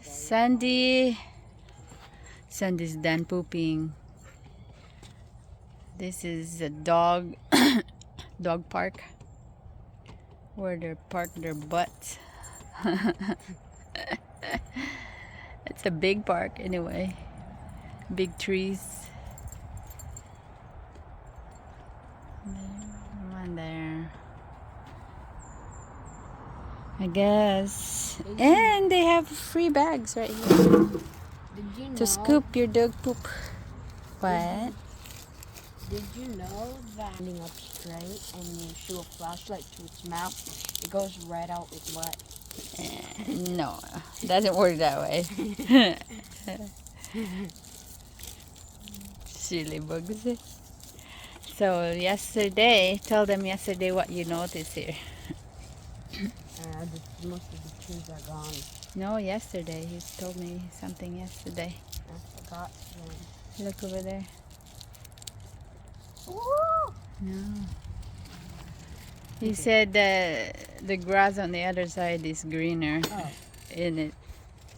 Sandy's done pooping. This is a dog dog park where they park their butts. It's a big park anyway. Big trees. One there. I guess. And they have free bags right here to scoop your dog poop. What? Did you know that standing up straight and you shoot a flashlight to its mouth, it goes right out its butt? No, it doesn't work that way. Silly bugs. So yesterday, tell them yesterday what you noticed here. Most of the trees are gone. No, yesterday. He told me something yesterday. I forgot them. Look over there. Woo! No. He said that the grass on the other side is greener. Oh. In it,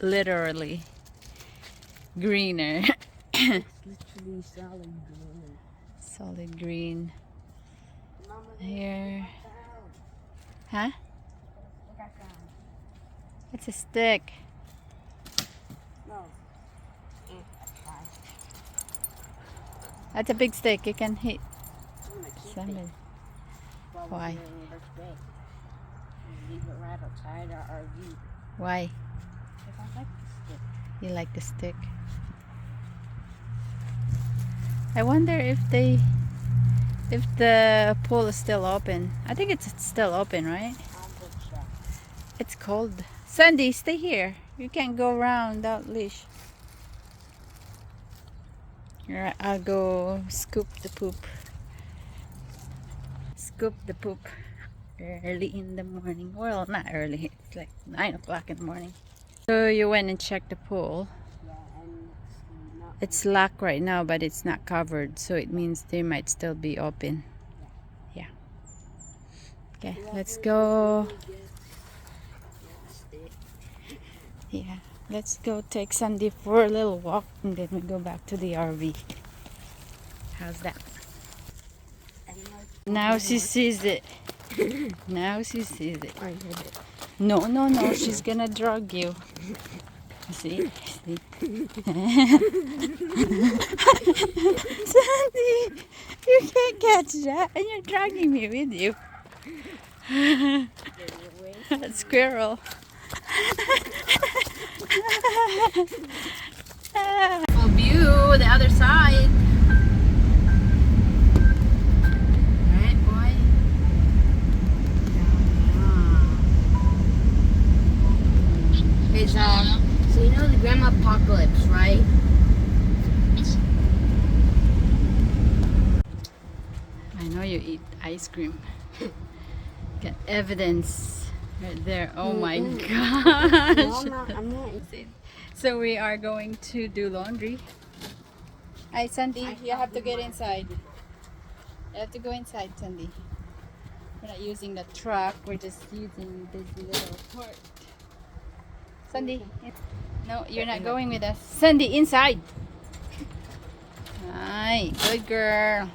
literally greener. It's literally solid green. Solid green. Mama, Here. Huh? look, I found. It's a stick. No. That's fine. That's a big stick. You can hit I'm gonna keep somebody. it. While Why? we're doing this day. Leave it right outside our RV. Why? If I like this stick. You like the stick? I wonder if the pool is still open. I think it's still open, right? It's cold. Sandy, stay here. You can't go around without leash. Alright, I'll go scoop the poop. Scoop the poop early in the morning. Well, not early. It's like 9 o'clock in the morning. So you went and checked the pool. Yeah, and It's locked right now, but it's not covered, so it means they might still be open. Yeah. Okay, let's go. Yeah, let's go take Sandy for a little walk, and then we go back to the RV. How's that? Now she sees it. Now she sees it. I did it. No, no, no, she's gonna drug you. See? See? Sandy, you can't catch that, and you're dragging me with you. Squirrel. Full view, the other side. Right, boy? It's so you know the grandma apocalypse, right? I know you eat ice cream. Got evidence right there. Oh my gosh. No, I'm not. So we are going to do laundry. Hi Sandy, you have to get inside. You have to go inside, Sandy. We're not using the truck, we're just using this little cart. Sandy, no, you're not going with us. Sandy, inside. Hi, good girl.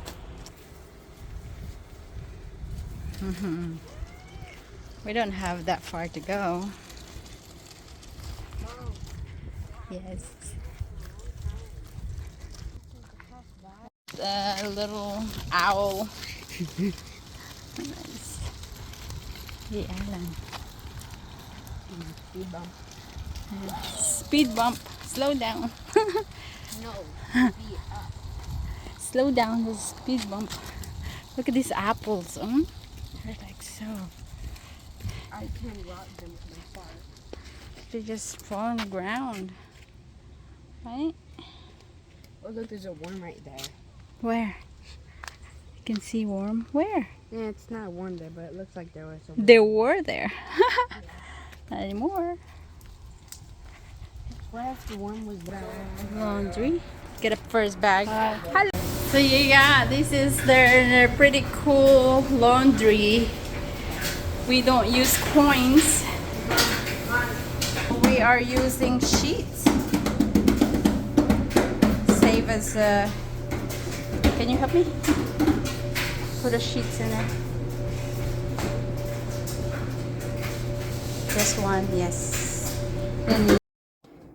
We don't have that far to go. Yes. A little owl. Nice. Hey, Alan. Speed bump. Speed bump. Slow down. No. Speed up. Slow down the speed bump. Look at these apples. They're like so. I can rot them from far. They just fall on the ground. Right? Oh look, there's a worm right there. Where? You can see worm. Where? Yeah, it's not a worm there, but it looks like there was a worm. They were there. Not anymore. What if the worm was there? Laundry. Get a first bag. Hello. So yeah, this is their pretty cool laundry. We don't use coins. We we are using sheets. Save as can you help me? Put the sheets in there. This one, yes.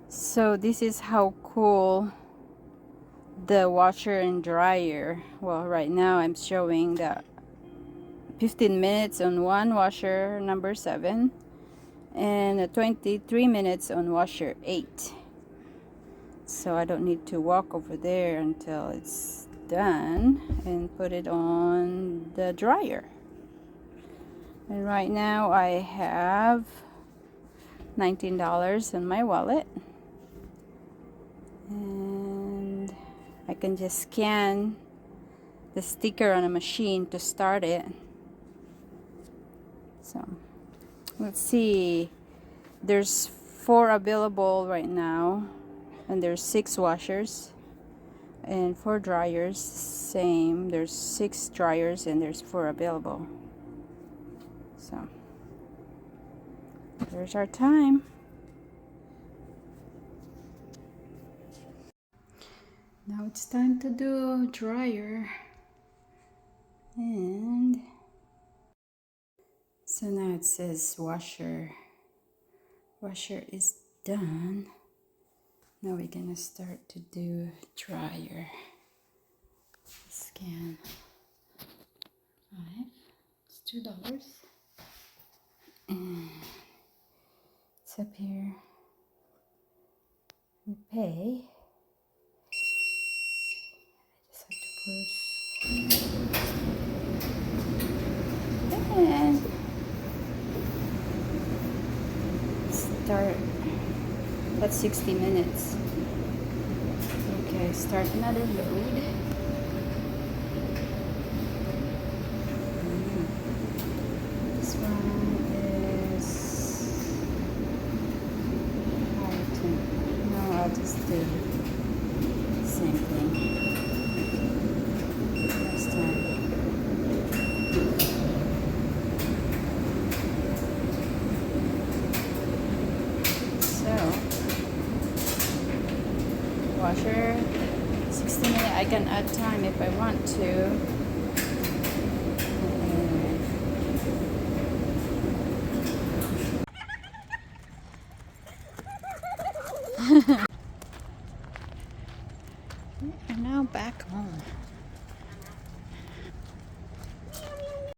So this is how cool the washer and dryer. Well, right now I'm showing that 15 minutes on one washer number 7 and 23 minutes on washer 8. So I don't need to walk over there until it's done and put it on the dryer. And right now I have $19 in my wallet, and I can just scan the sticker on a machine to start it. So let's see, there's 4 available right now, and there's 6 washers and 4 dryers. Same, there's 6 dryers and there's 4 available. So there's our time. Now it's time to do dryer. And so now it says washer is done. Now we're gonna start to do dryer. Scan 5, it's $2, and it's up here. We pay. I just have to push and start at 60 minutes. Okay, start another load. This one is high. No, I'll just do the same thing next time. Washer 60 minutes. I can add time if I want to.